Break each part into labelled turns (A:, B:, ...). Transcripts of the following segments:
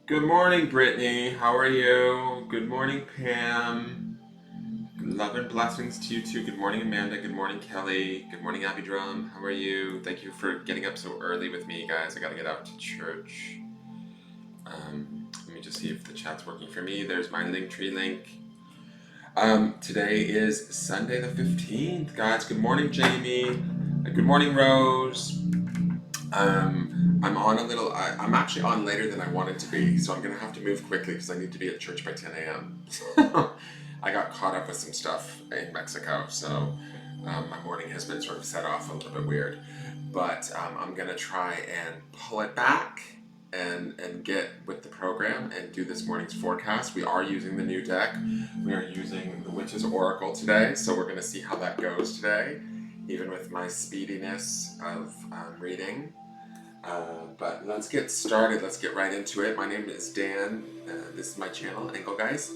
A: Good morning, Brittany. How are you? Good morning, Pam. Love and blessings to you too. Good morning, Amanda. Good morning, Kelly. Good morning, Abby Drum. How are you? Thank you for getting up so early with me, guys. I gotta get out to church. Let me just see if the chat's working for me. There's my Linktree link. Today is Sunday the 15th, guys. Good morning, Jamie. Good morning, Rose. I'm on a little. I'm actually on later than I wanted to be, so I'm gonna have to move quickly because I need to be at church by 10 a.m. I got caught up with some stuff in Mexico, so my morning has been sort of set off a little bit weird. But I'm gonna try and pull it back and get with the program and do this morning's forecast. We are using the new deck. We are using the Witch's Oracle today, so we're gonna see how that goes today, even with my speediness of reading. But let's get started. Let's get right into it. My name is Dan. This is my channel, Engelgeist.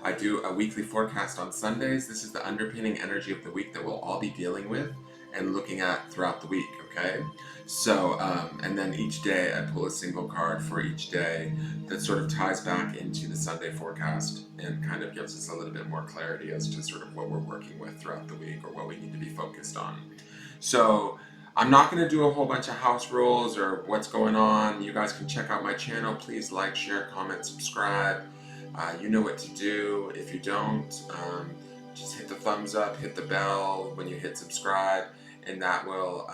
A: I do a weekly forecast on Sundays. This is the underpinning energy of the week that we'll all be dealing with and looking at throughout the week, okay? So, and then each day I pull a single card for each day that sort of ties back into the Sunday forecast and kind of gives us a little bit more clarity as to sort of what we're working with throughout the week or what we need to be focused on. So, I'm not going to do a whole bunch of house rules or what's going on. You guys can check out my channel. Please like, share, comment, subscribe. You know what to do. If you don't, just hit the thumbs up, hit the bell when you hit subscribe, and that will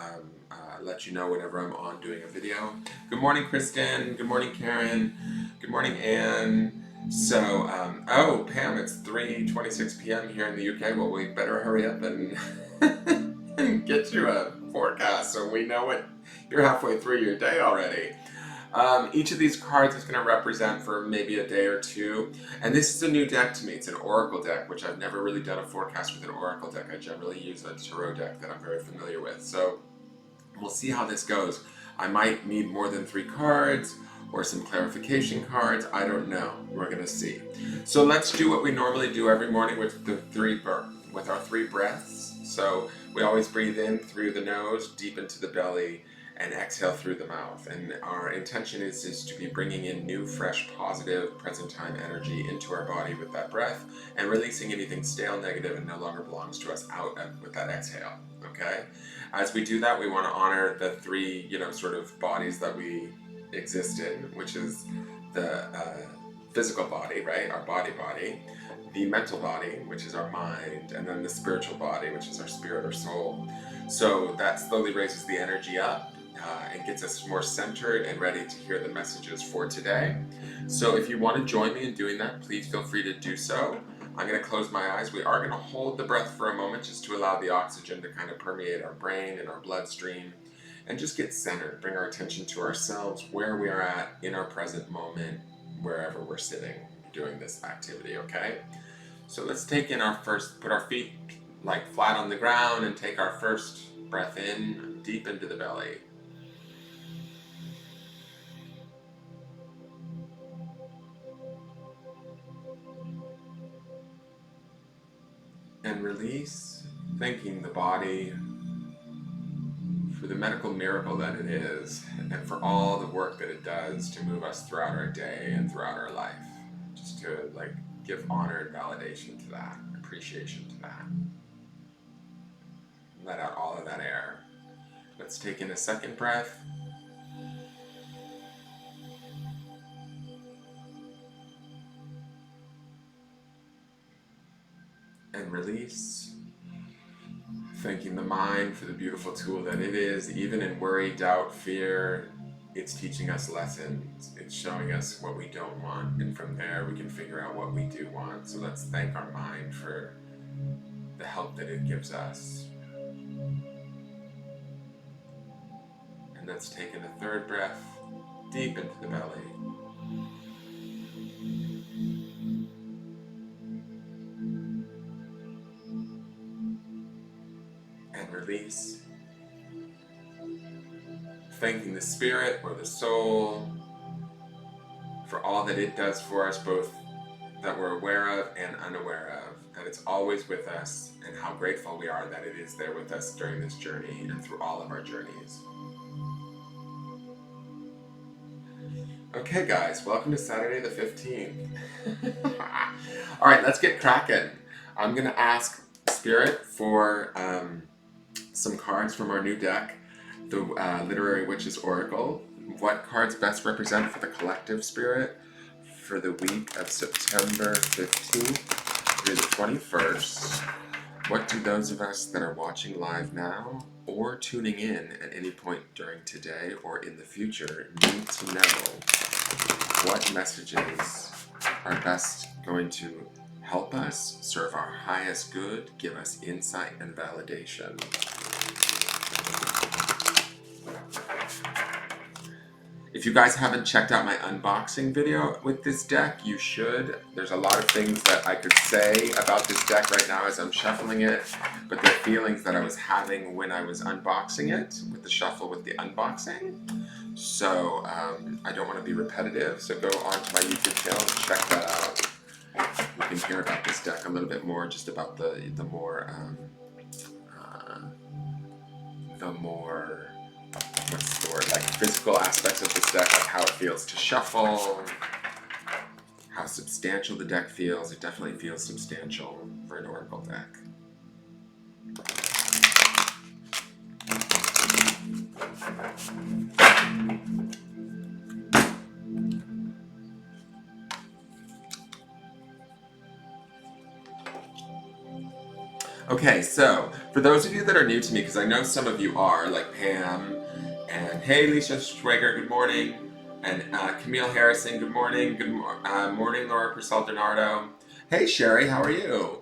A: let you know whenever I'm on doing a video. Good morning, Kristen. Good morning, Karen. Good morning, Anne. So, oh, Pam, it's 3:26 p.m. here in the UK. Well, we better hurry up and get you a forecast so we know what you're halfway through your day already. Each of these cards is going to represent for maybe a day or two. And this is a new deck to me. It's an oracle deck, which I've never really done a forecast with an oracle deck. I generally use a tarot deck that I'm very familiar with. So we'll see how this goes. I might need more than 3 cards or some clarification cards. I don't know. We're going to see. So let's do what we normally do every morning with our 3 breaths. So we always breathe in through the nose, deep into the belly, and exhale through the mouth. And our intention is to be bringing in new, fresh, positive, present time energy into our body with that breath and releasing anything stale, negative, and no longer belongs to us out with that exhale. Okay? As we do that, we want to honor the 3, sort of bodies that we exist in, which is the physical body, right? Our body, the mental body, which is our mind, and then the spiritual body, which is our spirit or soul. So that slowly raises the energy up and gets us more centered and ready to hear the messages for today. So if you want to join me in doing that, please feel free to do so. I'm going to close my eyes. We are going to hold the breath for a moment just to allow the oxygen to kind of permeate our brain and our bloodstream and just get centered, bring our attention to ourselves, where we are at in our present moment, wherever we're sitting doing this activity, okay? So let's take in put our feet like flat on the ground and take our first breath in deep into the belly. And release, thanking the body for the medical miracle that it is and for all the work that it does to move us throughout our day and throughout our life. Just to give honor and validation to that, appreciation to that. Let out all of that air. Let's take in a second breath. And release. Thanking the mind for the beautiful tool that it is, even in worry, doubt, fear. It's teaching us lessons. It's showing us what we don't want, and from there we can figure out what we do want. So let's thank our mind for the help that it gives us. And let's take in a third breath, deep into the belly. And release. Thanking the spirit or the soul for all that it does for us, both that we're aware of and unaware of, that it's always with us, and how grateful we are that it is there with us during this journey and through all of our journeys. Okay, guys, welcome to Saturday the 15th. All right, let's get cracking. I'm going to ask Spirit for some cards from our new deck, the Literary Witches Oracle. What cards best represent for the collective spirit for the week of September 15th through the 21st? What do those of us that are watching live now or tuning in at any point during today or in the future need to know? What messages are best going to help us serve our highest good, give us insight and validation? If you guys haven't checked out my unboxing video with this deck, you should. There's a lot of things that I could say about this deck right now as I'm shuffling it, but the feelings that I was having when I was unboxing it, with the shuffle with the unboxing. So I don't want to be repetitive, so go onto my YouTube channel and check that out. You can hear about this deck a little bit more, just about the more what's the word, like physical aspects of this deck, like how it feels to shuffle, how substantial the deck feels. It definitely feels substantial for an oracle deck. Okay, so for those of you that are new to me, because I know some of you are, like Pam, and hey, Lisa Schwager, good morning, and Camille Harrison, good morning, morning, Laura Purcell Donardo. Hey, Sherry, how are you?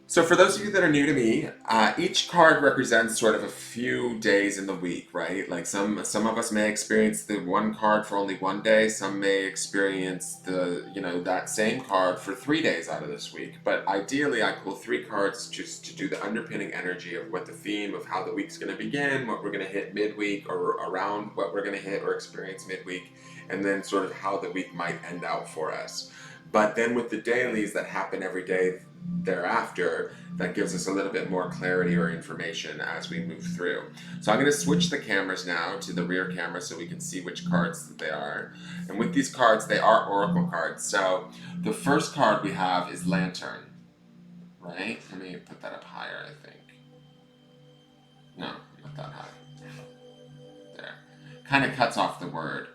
A: So for those of you that are new to me, each card represents sort of a few days in the week, right? Like some of us may experience the one card for only one day. Some may experience that same card for 3 days out of this week. But ideally, I pull 3 cards just to do the underpinning energy of what the theme of how the week's going to begin, what we're going to hit midweek, or around what we're going to hit or experience midweek, and then sort of how the week might end out for us. But then with the dailies that happen every day thereafter, that gives us a little bit more clarity or information as we move through. So I'm going to switch the cameras now to the rear camera so we can see which cards they are. And with these cards, they are oracle cards. So the first card we have is Lantern, right? Let me put that up higher, I think. No, not that high. There. Kind of cuts off the word.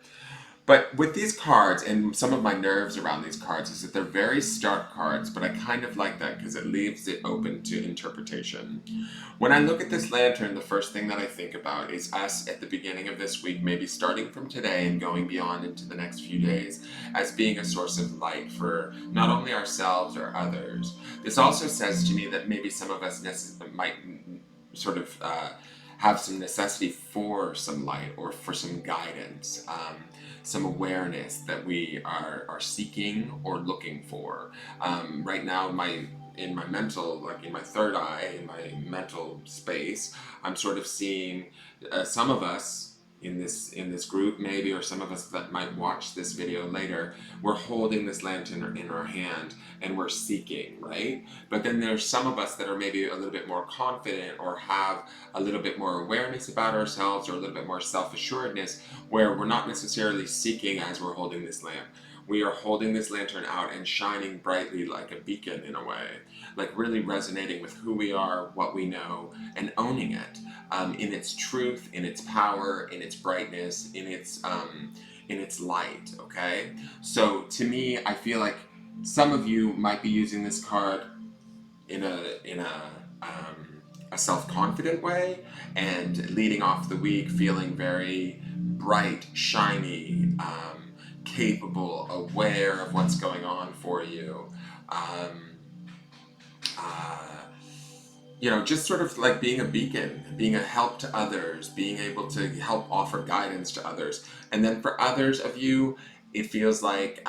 A: But with these cards, and some of my nerves around these cards, is that they're very stark cards, but I kind of like that because it leaves it open to interpretation. When I look at this lantern, the first thing that I think about is us at the beginning of this week, maybe starting from today and going beyond into the next few days, as being a source of light for not only ourselves or others. This also says to me that maybe some of us might sort of have some necessity for some light or for some guidance. Some awareness that we are seeking or looking for. Right now, in my mental, like in my third eye, in my mental space, I'm sort of seeing some of us in this group maybe, or some of us that might watch this video later, we're holding this lantern in our hand and we're seeking, right? But then there's some of us that are maybe a little bit more confident or have a little bit more awareness about ourselves or a little bit more self-assuredness, where we're not necessarily seeking as we're holding this lamp. We are holding this lantern out and shining brightly like a beacon in a way, like really resonating with who we are, what we know, and owning it in its truth, in its power, in its brightness, in its light. Okay, so to me, I feel like some of you might be using this card in a self-confident way and leading off the week feeling very bright, shiny, capable, aware of what's going on for you. Just sort of like being a beacon, being a help to others, being able to help offer guidance to others. And then for others of you, it feels like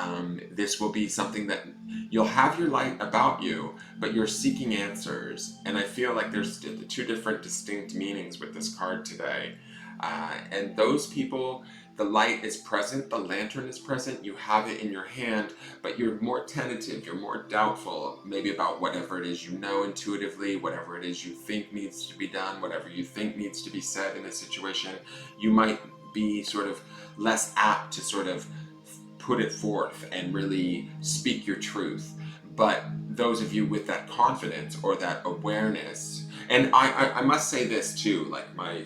A: this will be something that you'll have your light about you, but you're seeking answers. And I feel like there's 2 different distinct meanings with this card today. And those people, the light is present, the lantern is present, you have it in your hand, but you're more tentative, you're more doubtful, maybe about whatever it is you know intuitively, whatever it is you think needs to be done, whatever you think needs to be said in a situation. You might be sort of less apt to sort of put it forth and really speak your truth. But those of you with that confidence or that awareness, and I must say this too, like my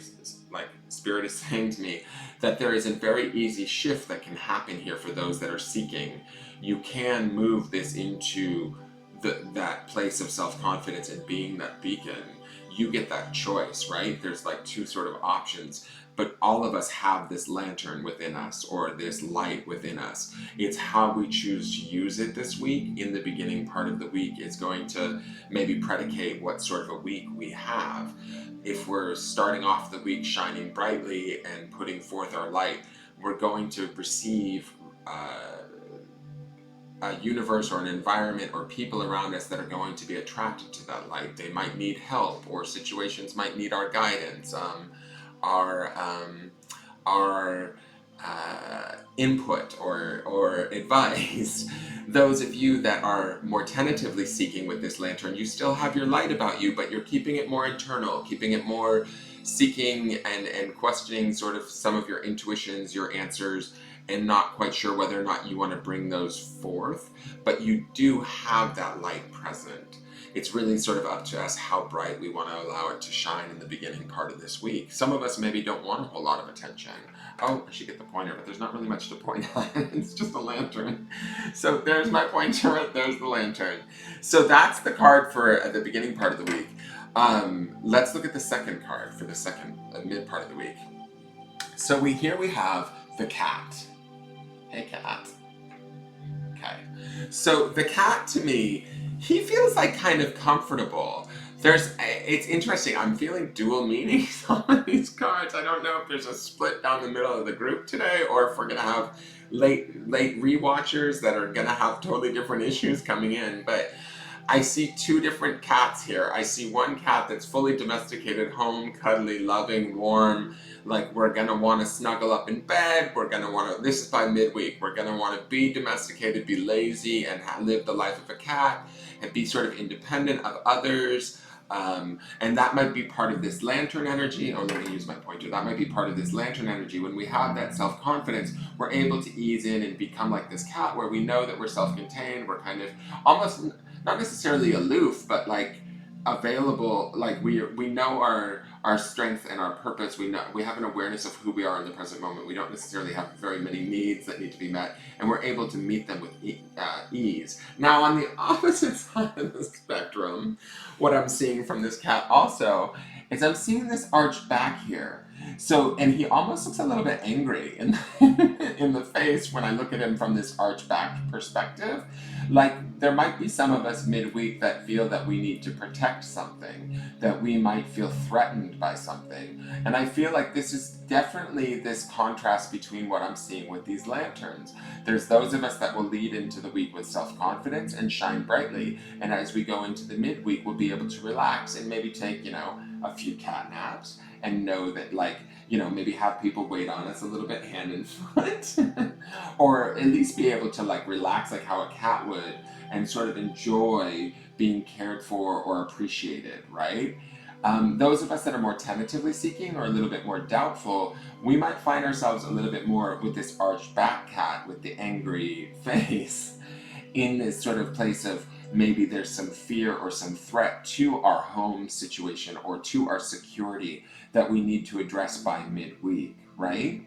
A: like spirit is saying to me that there is a very easy shift that can happen here for those that are seeking. You can move this into that place of self-confidence and being that beacon. You get that choice, right? There's like two sort of options, but all of us have this lantern within us or this light within us. It's how we choose to use it this week. In the beginning part of the week is going to maybe predicate what sort of a week we have. If we're starting off the week shining brightly and putting forth our light, we're going to receive a universe or an environment or people around us that are going to be attracted to that light. They might need help, or situations might need our guidance, our input or advice. Those of you that are more tentatively seeking with this lantern, you still have your light about you, but you're keeping it more internal, keeping it more seeking and questioning sort of some of your intuitions, your answers, and not quite sure whether or not you want to bring those forth, but you do have that light present. It's really sort of up to us how bright we want to allow it to shine in the beginning part of this week. Some of us maybe don't want a whole lot of attention. Oh, I should get the pointer, but there's not really much to point at. It's just a lantern. So there's my pointer, there's the lantern. So that's the card for the beginning part of the week. Let's look at the second card for the second mid part of the week. So here we have the cat. Hey, cat. Okay. So the cat, to me, he feels like kind of comfortable. It's interesting. I'm feeling dual meanings on these cards. I don't know if there's a split down the middle of the group today, or if we're gonna have late rewatchers that are gonna have totally different issues coming in. But I see two different cats here. I see one cat that's fully domesticated, home, cuddly, loving, warm. Like, we're gonna want to snuggle up in bed. We're gonna want to. This is by midweek. We're gonna want to be domesticated, be lazy, and live the life of a cat, and be sort of independent of others. And that might be part of this lantern energy. Oh, let me use my pointer. That might be part of this lantern energy. When we have that self-confidence, we're able to ease in and become like this cat, where we know that we're self-contained. We're kind of almost not necessarily aloof, but like available. Like we know our strength and our purpose. We have an awareness of who we are in the present moment. We don't necessarily have very many needs that need to be met, and we're able to meet them with ease. Now, on the opposite side of the spectrum, what I'm seeing from this cat also is I'm seeing this arched back here. So, and he almost looks a little bit angry in in the face when I look at him from this arched back perspective. Like, there might be some of us midweek that feel that we need to protect something, that we might feel threatened by something. And I feel like this is definitely this contrast between what I'm seeing with these lanterns. There's those of us that will lead into the week with self-confidence and shine brightly. And as we go into the midweek, we'll be able to relax and maybe take, a few cat naps, and know that, like, maybe have people wait on us a little bit hand and foot, or at least be able to like relax like how a cat would, and sort of enjoy being cared for or appreciated, right? Those of us that are more tentatively seeking or a little bit more doubtful, we might find ourselves a little bit more with this arched back cat with the angry face, in this sort of place of maybe there's some fear or some threat to our home situation or to our security that we need to address by midweek, right?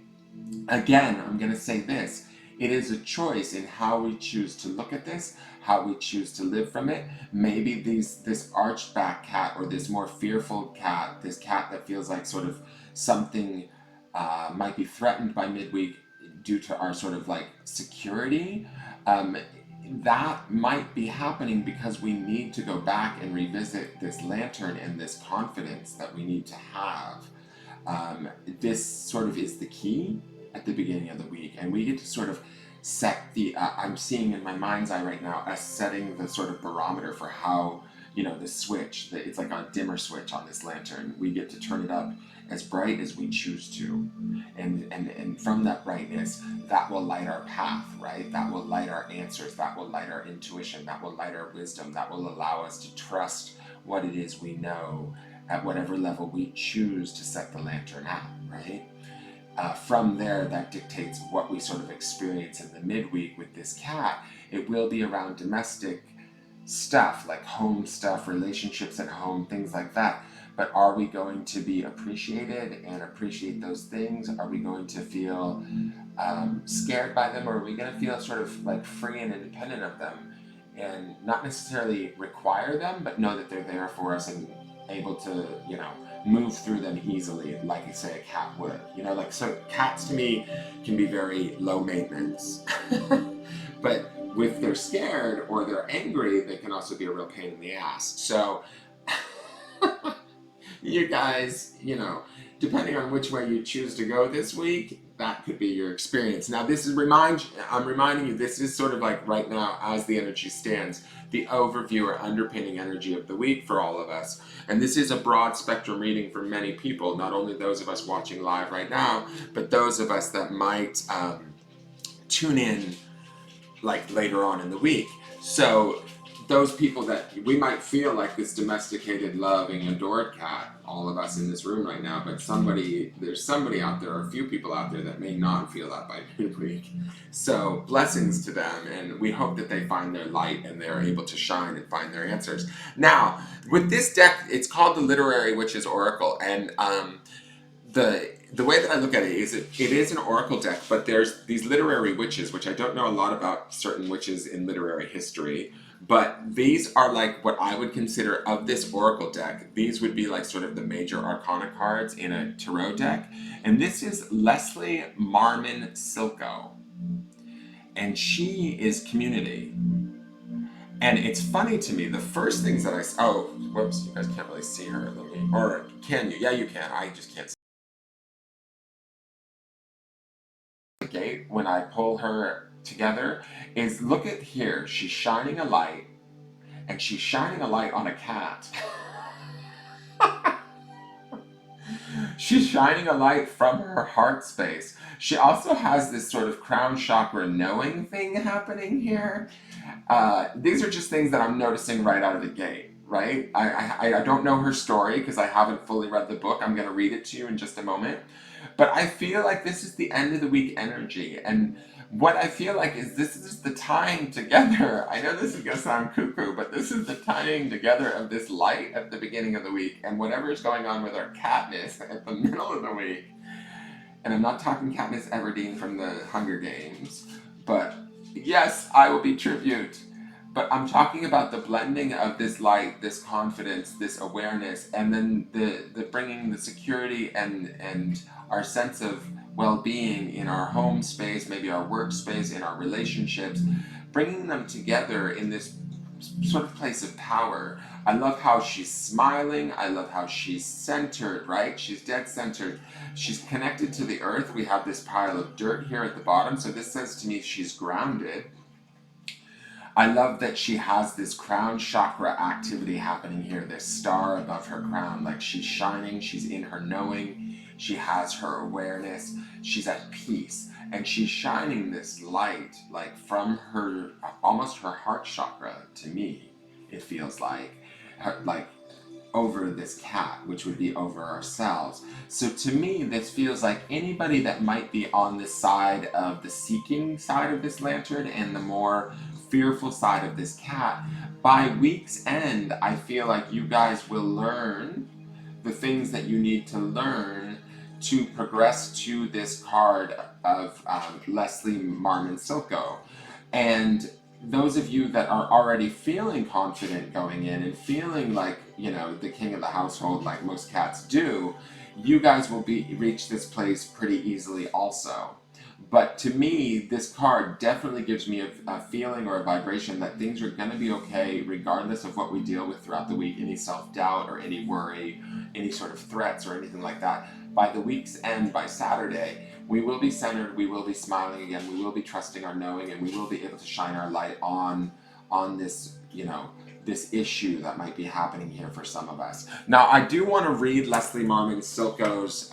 A: Again, I'm going to say this. It is a choice in how we choose to look at this, how we choose to live from it. Maybe this arched back cat, or this more fearful cat, this cat that feels like sort of something might be threatened by midweek due to our sort of like security, that might be happening because we need to go back and revisit this lantern and this confidence that we need to have. This sort of is the key at the beginning of the week, and we get to sort of set the, I'm seeing in my mind's eye right now, as setting the sort of barometer for how, the switch, it's like a dimmer switch on this lantern. We get to turn it up as bright as we choose to. And from that brightness, that will light our path, right? That will light our answers, that will light our intuition, that will light our wisdom, that will allow us to trust what it is we know at whatever level we choose to set the lantern at, right? from there, that dictates what we sort of experience in the midweek with this cat. It will be around domestic stuff, like home stuff, relationships at home, things like that. But are we going to be appreciated and appreciate those things? Are we going to feel scared by them, or are we going to feel sort of like free and independent of them and not necessarily require them, but know that they're there for us and able to, move through them easily, like you say a cat would. Like, so cats to me can be very low maintenance. But if they're scared or they're angry, they can also be a real pain in the ass. So you guys, depending on which way you choose to go this week, that could be your experience. Now, I'm reminding you, this is sort of like right now, as the energy stands, the overview or underpinning energy of the week for all of us. And this is a broad spectrum reading for many people, not only those of us watching live right now, but those of us that might tune in like later on in the week. So those people that we might feel like this domesticated, loving, adored cat, all of us in this room right now, but there's somebody out there, or a few people out there that may not feel that by midweek. So blessings to them, and we hope that they find their light and they're able to shine and find their answers. Now, with this deck, it's called the Literary Witches Oracle, and the way that I look at it is it is an oracle deck, but there's these literary witches, which I don't know a lot about certain witches in literary history, but these are like what I would consider of this oracle deck. These would be like sort of the major arcana cards in a tarot deck. And this is Leslie Marmon Silko. And she is community. And it's funny to me, the first things that whoops, you guys can't really see her. Or can you? Yeah, you can. I just can't see. Gate when I pull her together is, look at here, she's shining a light, and she's shining a light on a cat. She's shining a light from her heart space. She also has this sort of crown chakra knowing thing happening here. These are just things that I'm noticing right out of the gate, right? I don't know her story because I haven't fully read the book. I'm going to read it to you in just a moment. But I feel like this is the end of the week energy. And what I feel like is this is the tying together. I know this is going to sound cuckoo, but this is the tying together of this light at the beginning of the week and whatever is going on with our Katniss at the middle of the week. And I'm not talking Katniss Everdeen from the Hunger Games, but yes, I will be tribute. But I'm talking about the blending of this light, this confidence, this awareness, and then the bringing the security and our sense of well-being in our home space, maybe our workspace, in our relationships, bringing them together in this sort of place of power. I love how she's smiling. I love how she's centered, right? She's dead centered. She's connected to the earth. We have this pile of dirt here at the bottom, so this says to me she's grounded. I love that she has this crown chakra activity happening here, this star above her crown, like she's shining, she's in her knowing, she has her awareness, she's at peace, and she's shining this light, like from her, almost her heart chakra, to me, it feels like over this cat, which would be over ourselves. So to me, this feels like anybody that might be on the side of the seeking side of this lantern and the more fearful side of this cat, by week's end, I feel like you guys will learn the things that you need to learn to progress to this card of Leslie Marmon Silko. And those of you that are already feeling confident going in and feeling like, the king of the household, like most cats do, you guys will reach this place pretty easily also. But to me, this card definitely gives me a feeling or a vibration that things are going to be okay regardless of what we deal with throughout the week, any self-doubt or any worry, any sort of threats or anything like that. By the week's end, by Saturday, we will be centered, we will be smiling again, we will be trusting our knowing, and we will be able to shine our light on this, this issue that might be happening here for some of us. Now, I do want to read Leslie Marmon Silko's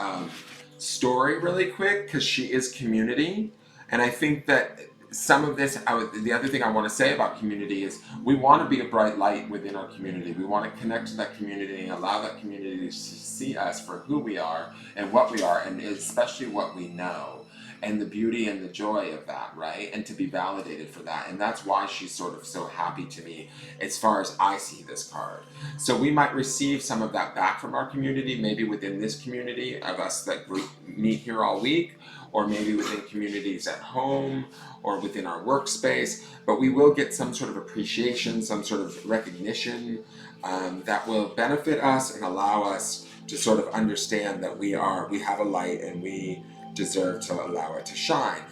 A: story really quick because she is community, and I think that some of this, the other thing I want to say about community is we want to be a bright light within our community. We want to connect to that community and allow that community to see us for who we are and what we are, and especially what we know, and the beauty and the joy of that, right? And to be validated for that. And that's why she's sort of so happy to me as far as I see this card. So we might receive some of that back from our community, maybe within this community of us that meet here all week, or maybe within communities at home, or within our workspace, but we will get some sort of appreciation, some sort of recognition that will benefit us and allow us to sort of understand that we have a light and we deserve to allow it to shine.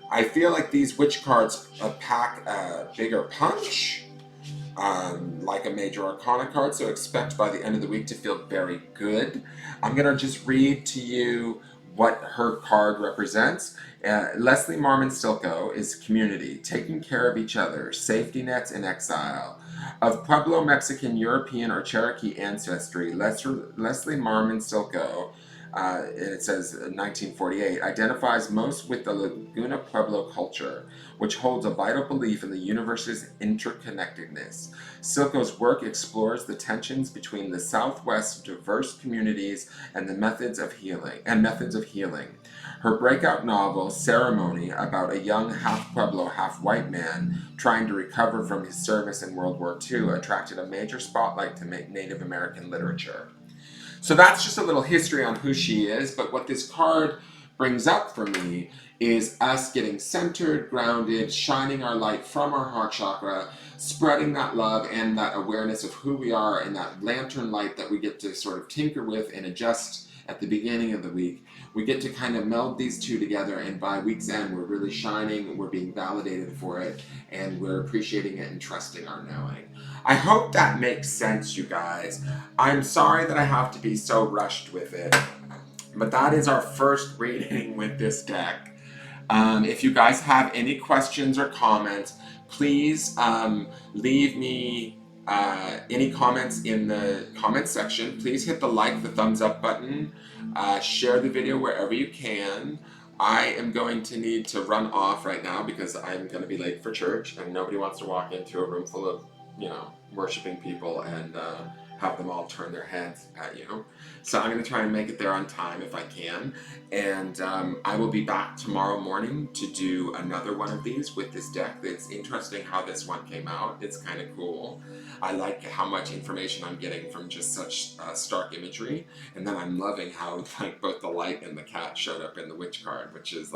A: I feel like these witch cards pack a bigger punch, like a major arcana card, so expect by the end of the week to feel very good. I'm gonna just read to you what her card represents. Leslie Marmon Silko is community, taking care of each other, safety nets in exile. Of Pueblo, Mexican, European, or Cherokee ancestry, Leslie Marmon Silko, it says 1948, identifies most with the Laguna Pueblo culture, which holds a vital belief in the universe's interconnectedness. Silko's work explores the tensions between the Southwest's diverse communities and the methods of healing. Her breakout novel, Ceremony, about a young half Pueblo, half white man trying to recover from his service in World War II, attracted a major spotlight to Native American literature. So that's just a little history on who she is, but what this card brings up for me is us getting centered, grounded, shining our light from our heart chakra, spreading that love and that awareness of who we are, and that lantern light that we get to sort of tinker with and adjust at the beginning of the week. We get to kind of meld these two together, and by week's end we're really shining, we're being validated for it, and we're appreciating it and trusting our knowing. I hope that makes sense, you guys. I'm sorry that I have to be so rushed with it, but that is our first reading with this deck. If you guys have any questions or comments, please leave me any comments in the comments section. Please hit the like, the thumbs up button, share the video wherever you can. I am going to need to run off right now because I'm going to be late for church, and nobody wants to walk into a room full of, worshiping people and have them all turn their heads at you. So I'm going to try and make it there on time if I can. And I will be back tomorrow morning to do another one of these with this deck. It's interesting how this one came out. It's kind of cool. I like how much information I'm getting from just such stark imagery. And then I'm loving how both the light and the cat showed up in the witch card, which is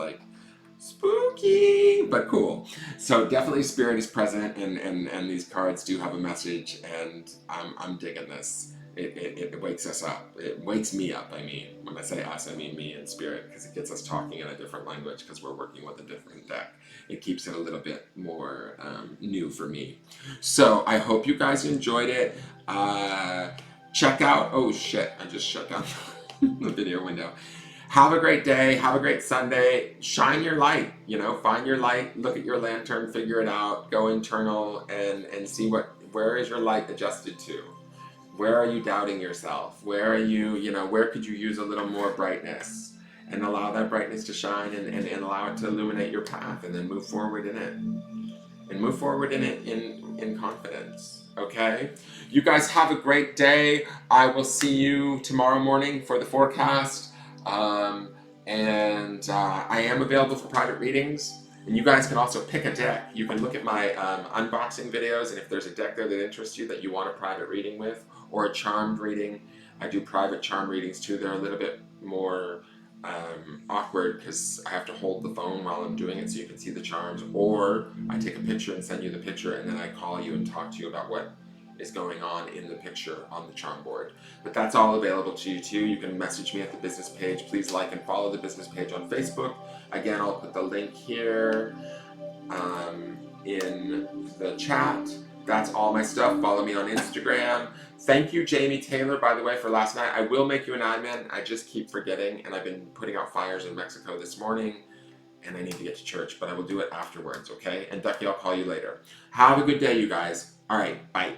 A: spooky, but cool. So definitely spirit is present, and these cards do have a message, and I'm digging this. It wakes us up. It wakes me up, I mean. When I say us, I mean me and spirit, because it gets us talking in a different language because we're working with a different deck. It keeps it a little bit more new for me. So I hope you guys enjoyed it. Check out, oh shit, I just shut down the video window. Have a great day. Have a great Sunday. Shine your light. Find your light. Look at your lantern. Figure it out. Go internal and see where is your light adjusted to. Where are you doubting yourself? Where are you? Where could you use a little more brightness? And allow that brightness to shine and allow it to illuminate your path, and then move forward in it. And move forward in it in confidence. Okay? You guys have a great day. I will see you tomorrow morning for the forecast. I am available for private readings, and you guys can also pick a deck. You can look at my unboxing videos, and if there's a deck there that interests you that you want a private reading with, or a charmed reading, I do private charm readings too. They're a little bit more awkward because I have to hold the phone while I'm doing it so you can see the charms, or I take a picture and send you the picture, and then I call you and talk to you about what is going on in the picture on the charm board. But that's all available to you too. You can message me at the business page. Please like and follow the business page on Facebook. Again, I'll put the link here in the chat. That's all my stuff. Follow me on Instagram. Thank you, Jamie Taylor, by the way, for last night. I will make you an admin. I just keep forgetting, and I've been putting out fires in Mexico this morning, and I need to get to church, but I will do it afterwards, okay? And Ducky, I'll call you later. Have a good day, you guys. All right, bye.